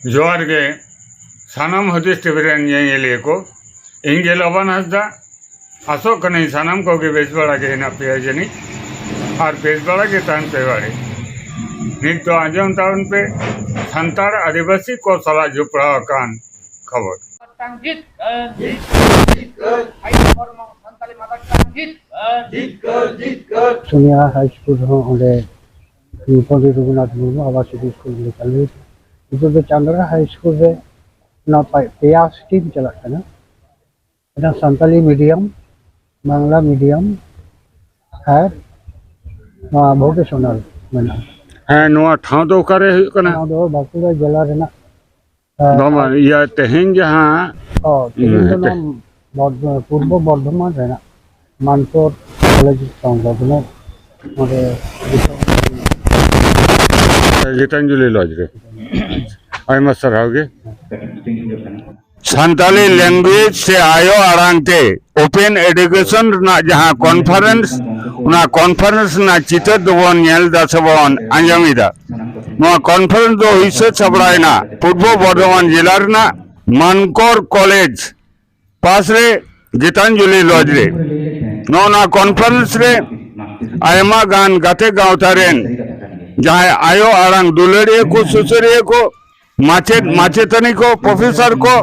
जोहार गे सानाम हदीस TV rain ñeñeliya को ᱤᱧ ᱜᱮ ᱞᱚᱵᱟᱱ ᱦᱟᱸᱥᱫᱟ ᱟᱥᱚᱜ ᱠᱟᱹᱱᱟᱹᱧ ᱥᱟᱱᱟᱢ ᱠᱚᱜᱮ ᱵᱮᱥ ᱵᱟᱲᱟ ᱜᱮ ᱦᱮᱱᱟᱜ ᱯᱮᱭᱟ ᱡᱟᱹᱱᱤᱡ ᱟᱨ ᱵᱮᱥ ᱵᱟᱲᱟ ᱜᱮ ᱛᱟᱦᱮᱱ ᱯᱮ ᱵᱟᱲᱮ ᱱᱤᱛ ᱫᱚ ᱟᱸᱡᱚᱢ ᱛᱟᱵᱚᱱ ᱯᱮ ᱥᱟᱱᱛᱟᱲ ᱟᱹᱫᱤᱵᱟᱹᱥᱤ ᱠᱚ ᱥᱟᱞᱟᱜ ᱡᱚᱯᱲᱟᱣ ᱟᱠᱟᱱ ᱠᱷᱚᱵᱚᱨ सोनिया हाई स्कूल होंगे पंडित रघुनाथ मुर्मू आवासीय स्कूल में चालू इधर तो चांदरा हाई स्कूल में ना पेया स्ट्रीम चलना संताली मीडियम बांग्ला मीडियम है वोकेशनल मेना ᱦᱮᱸ ᱱᱚᱣᱟ ᱴᱷᱟᱶ ᱫᱚ ᱚᱠᱟᱨᱮ ᱦᱩᱭᱩᱜ ᱠᱟᱱᱟ बांकुड़ा जिला रेना ᱤᱭᱟᱹ ᱛᱮᱦᱮᱧ ᱡᱟᱦᱟᱸ पूर्व बर्धमान रेना मानपुर कॉलेज संलग्न गीतांजलि लॉज रे आयमा सराव गे सानताली लैंग्वेज से आयो आरांगते ओपन एजुकेशन ना जहां कॉन्फ्रेंस ना कॉन्फ्रेंस ना चित्र दोबन नेल दासबन आंजमिदा नो कॉन्फ्रेंस दो हिस्से छबड़ायना पूर्व बर्धमान जिला रना मानकोर कॉलेज पास रे गीतांजलि लॉज रे नो ना कॉन्फ्रेंस रे आयमा गान गाते गावतारेन जहां आयो आरांग दुलड़िए को सुसरिए को माचेतनी को प्रोफेसर को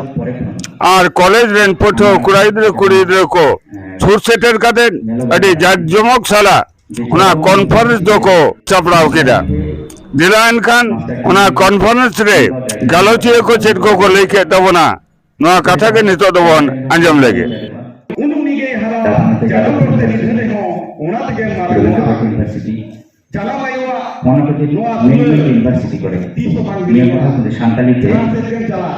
और कॉलेज रेन पठो कुड़ाइद्रे को छूट सेटर काते अडी जाकजमक साला उना कॉन्फ्रेंस दो को चपड़ाव केदा दिलान खान उना कॉन्फ्रेंस रे गालोचिए को चेट को लेके तबना नो कथा के नितो दबन अंजम लेगे यूनिवर्सिटी करे नियम को शांताली ते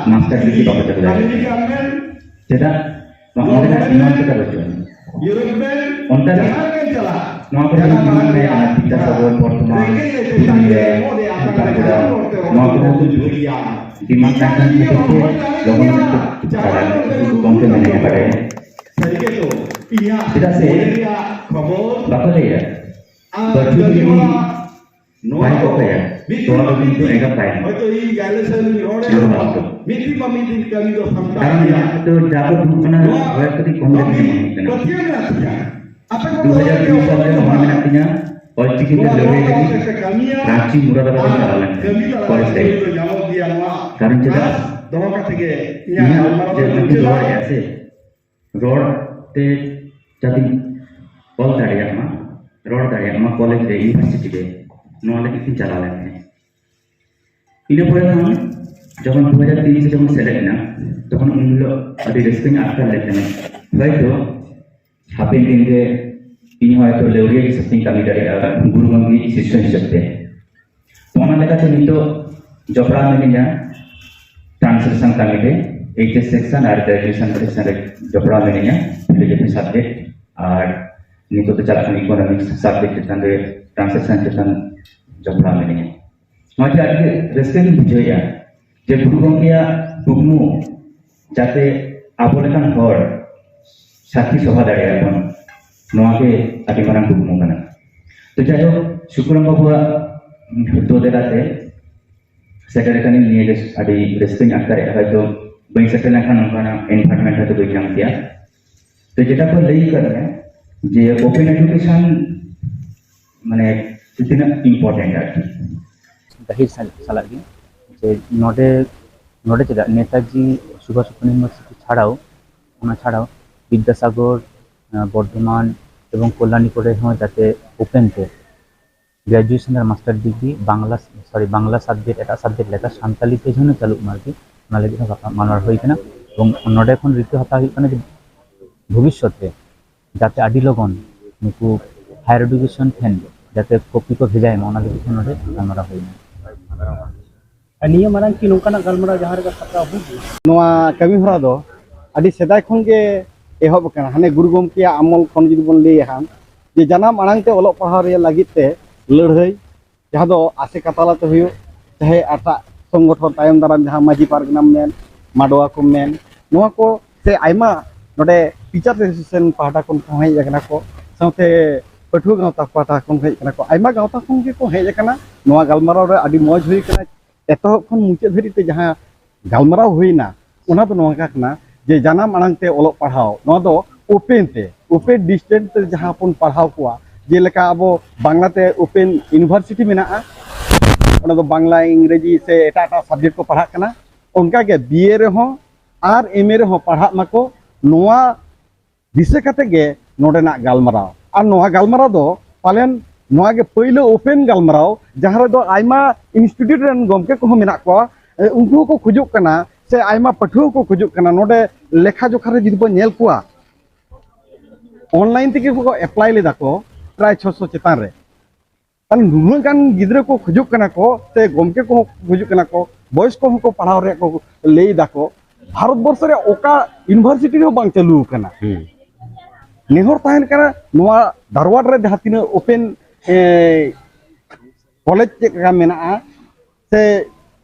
मास्टर डिग्री पाकर चला जेटा আমাদের ইমানটা রয়েছে ওনটা নয়া করে মানে বিদ্যাসাগর বর্তমান दिमाग का लोगों कौन मैंने पढ़े से बाकी भाई को क्या तो आप इनको एक पाए तो जाकर दूसरा वह कभी कौन नहीं मानते 2020 साल में हमारे नातिया और चिकिन के लड़े लगी रांची मुरादाबाद में चला लगे कॉलेज से कारण चला यहाँ जब मध्य रोड ऐसे रोड ते जाती कॉल दाढ़िया माँ रोड दाढ़िया माँ कॉलेज दे यूनिवर्सिटी दे नॉलेज कितनी चला लेते हैं इन्हें पूरे हम जब हम 2003 से जब हम सेलेक्ट ना तो हम उन लोग अभी रेस्पिंग आफ्टर लेते हैं भाई तो हापे दिन के इन हुआ तो लेवरिया की सत्ती कमी करे गुरु मंगी शिष्य ही सकते हैं तो हमारे लगा तो नहीं तो जबरा में नहीं जा ट्रांसलेशन कमी के एक सेक्शन और ग्रेजुएशन सेक्शन जबरा में नहीं जा फिलोसफी सब्जेक्ट और नहीं तो चला हम इकोनॉमिक्स सब्जेक्ट जितने ट्रांसलेशन सेक्शन जबरा में नहीं है मजा आके रेस्पेक्ट बुझे या जब गुरु मंगिया बुकमु जाते आपोलेकन हर साथी सभा दाड़े अपन नोआके अति मारंग बुकमु कना तो जायो शुक्रम बाबुआ तो देलाते सेक्रेटरी निये जे अति रेस्पेक्ट आकरे है तो बई सेक्रेटरी खान उनका एनवायरनमेंट है तो कोई काम किया तो जेटा को लेई करने जे ओपन एजुकेशन माने कितना इम्पोर्टेंट है गहिर सालागी जे नोडे नोडे चेदा नेताजी सुभाष यूनिवर्सिटी छाड़ाओ विद्यासागर बर्धमान एवं कल्याणी करे हों जाते ओपेन ते ग्रेजुएशन और मास्टर डिग्री बांग्ला सब्जेक्ट एटा सब्जेक्ट लेका सानताली ते जने चालू मार्के ना लगे मानवार होई कना एवं नोडे खन रीति हता होई कना जे भविष्यत रे जाते आदि लगन नुकु हायर एजुकेशन ठेन जाते कॉपी को भेजाय मोना लगे नोडे गालमारा होई निया मारंग की नोकाना गालमारा जहार का सत्ता हो नोआ कमी हरा दो आदि सेदाय खन के एहब कना हाने गुरु गमकिया अमल खन जुदी बन लई हान जे जानाम आनांग ते ओलोक पहाड़ रे लागित ते लड़हई जहां दो आसे कताला ते हुयो चाहे आटा संगठन तायम दाराम जहां माजी पारगना मेन माडवा को मेन नोआ को से आइमा नोडे टीचर एसोसिएशन पहाटा कोन को हेज एकना को साथे पठुआ गावता पहाटा कोन हेज एकना को आइमा गावता कोन के को हेज एकना नोआ गालमाराव रे आदि मौज हुई कना एतो खन मुचे धरी ते जहां galmarau huina ona do nongka kana je janam alang te olok parhau no do open distance te jaha pun parhau kuwa je leka abo bangla te open university mena ona do bangla ingreji se eta subject ko parhak kana onka ge BA re ho ar MA re ho parhak mako noa dise kate ge node na galmarau ar noa galmarau do palen noa ge poilo open galmarau jaha do aima institute ren gomke ko mena ko unku ko khujuk kana se aima pathu ko khujuk kana node lekha jokha re jidi bo nyel kuwa online tege ko apply le dako try 600 chetan re tan nunun kan gidre ko khujuk kana ko se gomke ko khujuk kana ko boys ko padhaw re ko lei dako bharat borso re oka university ho bang chalu kana nehor tahen kana noa darwad re jahatina open college ka mena se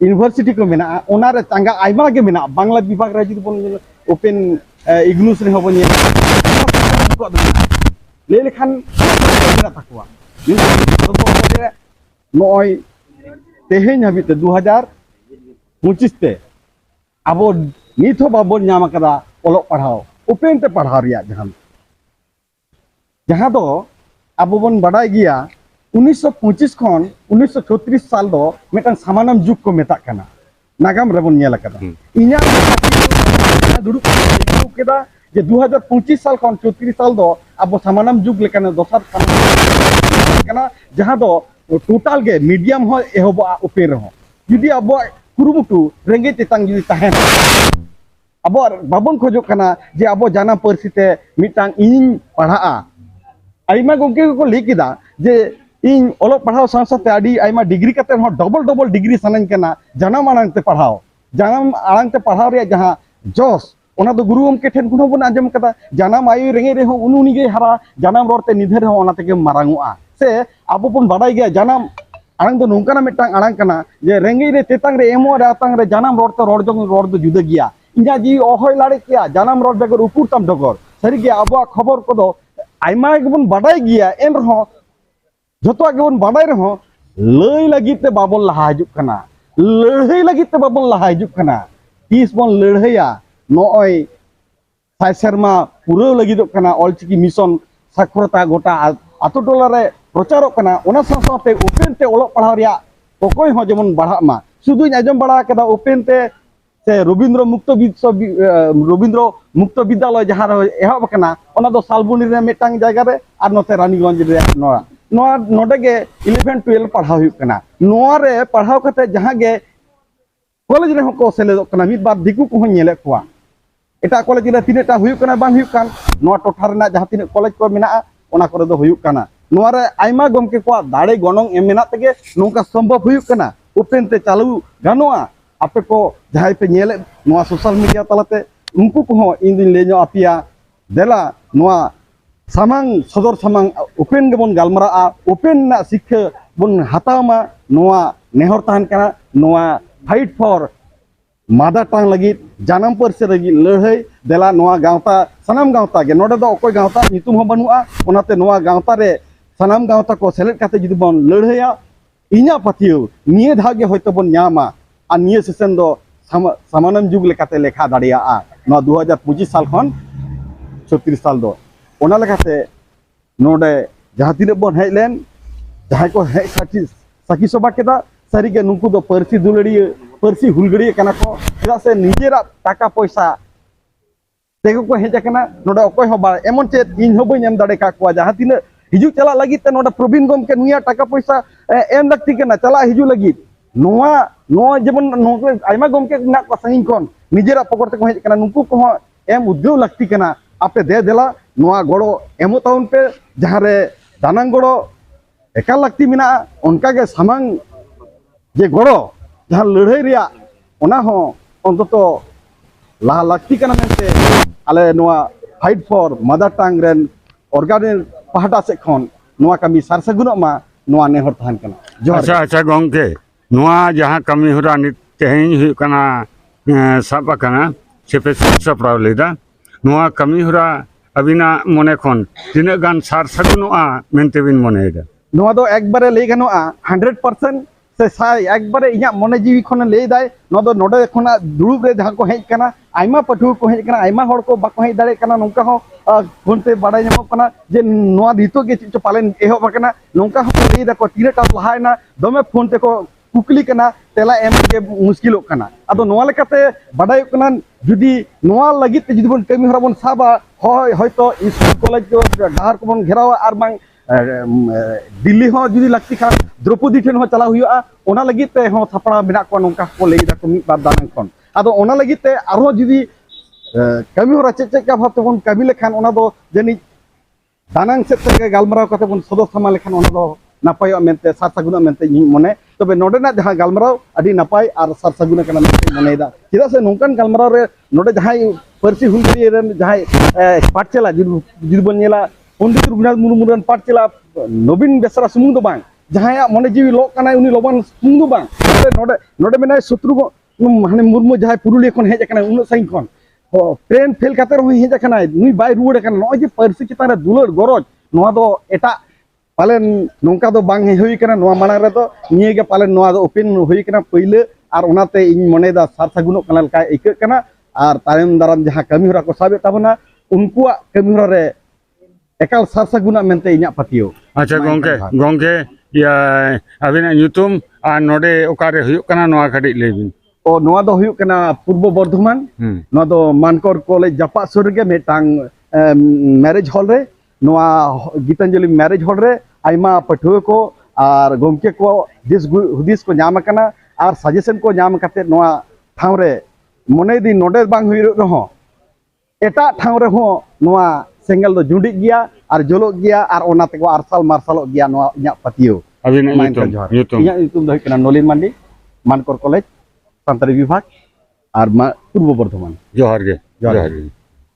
university ko mena ona re tanga aima ge mena bangla bibag ra jidi bon open ignus re hobon le lekhan mena takwa noy teheny habit 2025 te abo nit ho babon nyama kada olok padhaw open te padhaw riya jahan do abo bon badai giya 1925 khon 1936 साल दो मेटन सामानम जुग को मेता kana nagam rebon nyela kada inya duduk keda je 2025 साल khon 34 साल दो abo samanam jug lekana dosar kana jahan do total ge medium ho ehobo open ho judi abo kurumutu renge tetang judi tahen abo babon khojok kana je abo jana persite mitang ing padhaa aima gomke ko likida je in olok padhaw sangsate adi aima degree kate ho double degree sanan kana janam alang te padhaw re jaha jos ona do guru gomke ten kuno bon anjam kata janam ayu renge re ho ununi ge hara janam rorte nidher ho ona tege marangua se abo pun badai ge janam alang do nongkana metang alang kana je renge re tetang re emo ratang re janam rorte ror do juda giya inja ji ohoi lade kiya janam ror begor upur tam dogor sari ge abo khobor ko do aima ge bon badai giya en ho joto age bon badai re ho lei lagi te babon laha hijuk kana lehei lagi te babon laha hijuk kana tis bon lehaya noy sai serma pura lagi do kana olchiki mission sakrota gota atu dolare procharok kana ona saute open te olok padhaw riya okoi ho jemon badhak ma sudu ajom bada kada open te se Robindro Mukto Bidyalay jaha ehob kana ona do Salboni re metang jayga re ar note Raniganj re noa node ge 11 12 padhaw huyuk kana noa re padhaw kate jaha ge college re ko seledok kana mid bar diku ko nyele kwa eta college re tineta huyuk kana bang huyuk kan noa totha rena jaha tinak college ko mena ona kore do huyuk kana noa re aima gomke ko dare gonong em mena tege nongka sombhob huyuk kana open te chalu ganoa ape ko jahai pe nyele noa social media talate unku ko indin lenyo apia dela noa samang sodor samang open gebon galmara open na sikha bon hatama noa nehor tahan kana noa fight for mother tongue lagi janam parsi lagi lehai dela noa gauta sanam gauta ge node do okoi gauta nitum ho banua onate noa gauta re sanam gauta ko select kate judi bon lehaya inya patiu nie dhage hoyto bon nyama আর নিয়ে session দো সামানম যুগ লেখাতে লেখা দাঁড়িয়া না 2025 সাল খন 36 সাল দো ওনা লেখাতে নোডে যাহা তিনে বন হেলেন যাহাই কো হে সাকি সবা কেদা সারিগে নুকু দো পারসি দুলড়ি পারসি হুলগড়ি কানা কো চেদা সে নিজেরা টাকা পয়সা তেগো কো হেজা কানা নোডে অকয় হবা এমন চে ইন হবই এম দাঁড়ে কা কো যাহা তিনে হিজু চালা লাগিতে নোডে প্রবীণ গমকে নুয়া টাকা পয়সা এম লাগতি কেনা চালা হিজু লাগি noa jemon nongke aima gomke nak ko sangin kon nijera pokor te ko hej kana nungku ko em udyog lakti kana ape de dela noa godo emo taun pe jahare danang godo ekal lakti mina onka ge samang je godo jahan ladhai riya ona ho ontoto laha lakti kana mente ale noa fight for mother tongue ren organ pahata se khon noa kami sarsagunok ma noa nehor tahan kana अच्छा गंके नुआ जहाँ कमी हो रहा तेहन हुकना साब आकना सेपे सप्राव लेदा नुआ कमी हो रहा अबिना मने खन तिना गान सार सगुनोआ मेनते बिन मनेदा नुआ दो एक बारे ले गनोआ 100% से साय एकबारे इᱧᱟᱜ ᱢᱚᱱᱮ ᱡᱤᱣᱤ ᱠᱷᱚᱱ ᱞᱟᱹᱭ ᱫᱟᱭ ᱱᱚᱣᱟ ᱫᱚ ᱱᱚᱰᱮ ᱠᱷᱚᱱᱟᱜ ᱫᱩᱲᱩᱵ ᱨᱮ ᱡᱟᱦᱟᱸ ᱠᱚ ᱦᱮᱡ ᱠᱟᱱᱟ ᱟᱭᱢᱟ ᱯᱟᱹᱴᱷᱩᱣᱟᱹ ᱠᱚ ᱦᱮᱡ ᱠᱟᱱᱟ ᱟᱭᱢᱟ ᱦᱚᱲ ᱠᱚ ᱵᱟᱠᱚ ᱦᱮᱡ ᱫᱟᱲᱮᱭᱟᱜ ᱠᱟᱱᱟ ᱱᱚᱝᱠᱟ ᱦᱚᱸ ᱯᱷᱳᱱ ᱛᱮ ᱵᱟᱰᱟᱭ ᱧᱟᱢᱚᱜ ᱠᱟᱱᱟ ᱡᱮ ᱱᱚᱣᱟ ᱱᱤᱛᱚᱜ ᱜᱮ ᱪᱮᱫ ᱪᱚ ᱯᱟᱞᱮᱱ ᱮᱦᱚᱵ ᱟᱠᱟᱱᱟ ᱱᱚᱝᱠᱟ ᱦᱚᱸ ᱞᱟᱹᱭ ᱫᱟᱠᱚ ᱛᱤᱱᱟᱹᱜ ᱴᱟ ᱞᱟᱦᱟᱭᱮᱱᱟ ᱫᱚᱢᱮ ᱯᱷᱳᱱ ᱛᱮᱠᱚ ᱠᱩᱠᱞᱤ ᱠᱟᱱᱟ ᱛᱮᱞᱟ ᱮᱢ ᱜᱮ ᱢᱩᱥᱠᱤᱞᱚᱜ ᱠᱟᱱᱟ ᱟᱫᱚ ᱱᱚᱣᱟ ᱞᱮᱠᱟতে ᱵᱟᱰᱟᱭᱚᱜ ᱠᱟᱱᱟ ᱡᱩᱫᱤ ᱱᱚᱣᱟ ᱞᱟᱹᱜᱤᱫ ᱛᱮ ᱡᱩᱫᱤ ᱵᱚᱱ ᱠᱟᱹᱢᱤ ᱦᱚᱨᱟ ᱵᱚᱱ ᱥᱟᱵᱟ হয়তো স্কুল কলেজ ডাহার কো বন ঘেরাওয়া আর বাং দিল্লি হো যদি লাগতি খান দ্রৌপদী ঠেন হো চালা হুইয়া ওনা লাগি তে হো থাপড়া মেনা কো নংকা কো লেই দা কো মি বার দান খন আদো ওনা লাগি তে আরো যদি কামি হরা চেক চেক কা ভাব তে বন কামি লেখান ওনা দো জানি দানাং সেট থেকে গালমারাও কাতে বন সদস্য সামা লেখান ওনা দো নাপায় মেনতে সার সাগুনা মেনতে মনে তবে নোডে না যাহা গালমারাও আদি নাপায় আর সার সাগুনা কানা মেনতে মনে দা চিদা সে নংকান গালমারাও রে নোডে যাহাই পার্সি হুলগিরি রেন যাহাই পাঠচেলা যদি বন নেলা পণ্ডিত রঘুনাথ মুর্মু রেন পাঠচেলা নবীন বেসরা সুমুং দো বাং যাহাया মনে जीवी लोक কানাই উনি লবন সুমুং দো বাং নোডে নোডে মেনাই শত্রু মানে মুর্মু যাহাই পুরুলিয়া খন হেজ কানা উন সাইন খন ট্রেন ফেল কাতে রহি হেজ কানা নুই বাই রুড় কানা নয় যে পার্সি চিতান রে দুলর গরজ নোয়া দো এটা পালেন নৌকা দো বাং হই কানা নোয়া মানা রে দো নিয়ে গে পালেন নোয়া দো ওপেন হই কানা পইলে আর ওনাতে ইন মনে দা সার সাগুনো কানা কা ইকে কানা আর তারেম দারাম যাহা কামি হরা को साबे ताबना उनकुआ कामी हरा रे एकाल सार सागुना मेनते इᱧᱟᱜ पातियो अच्छा गंके या अबिना ᱧᱩᱛᱩᱢ आ नोडे ओकारे हुयुक कना नोआ खडी लेबिन ओ नोआ दो हुयुक कना पूर्व बर्धमान नोआ दो मानकोर कॉलेज जापा सुर गे मेटांग मैरिज हॉल रे नोआ गीतांजलि मैरिज हॉल रे आइमा पठुआ को और गमके को दिस हुदिस को नाम कना और सजेशन को नाम कते नोआ ठाव रे मने दी नोडे बांग हुई रहो एटा ठाव रे हो नोआ सेंगल दो जुंडी गया और जोलो गया और ओना ते को आरसाल मार्साल गया नोआ इᱧᱟᱜ पातियो अबिना ᱧᱩᱛᱩᱢ इᱧᱟᱜ ᱧᱩᱛᱩम दो कना नलिन मांडी मानकोर कॉलेज सानताली विभाग और पूर्व बर्धमान जोहार गे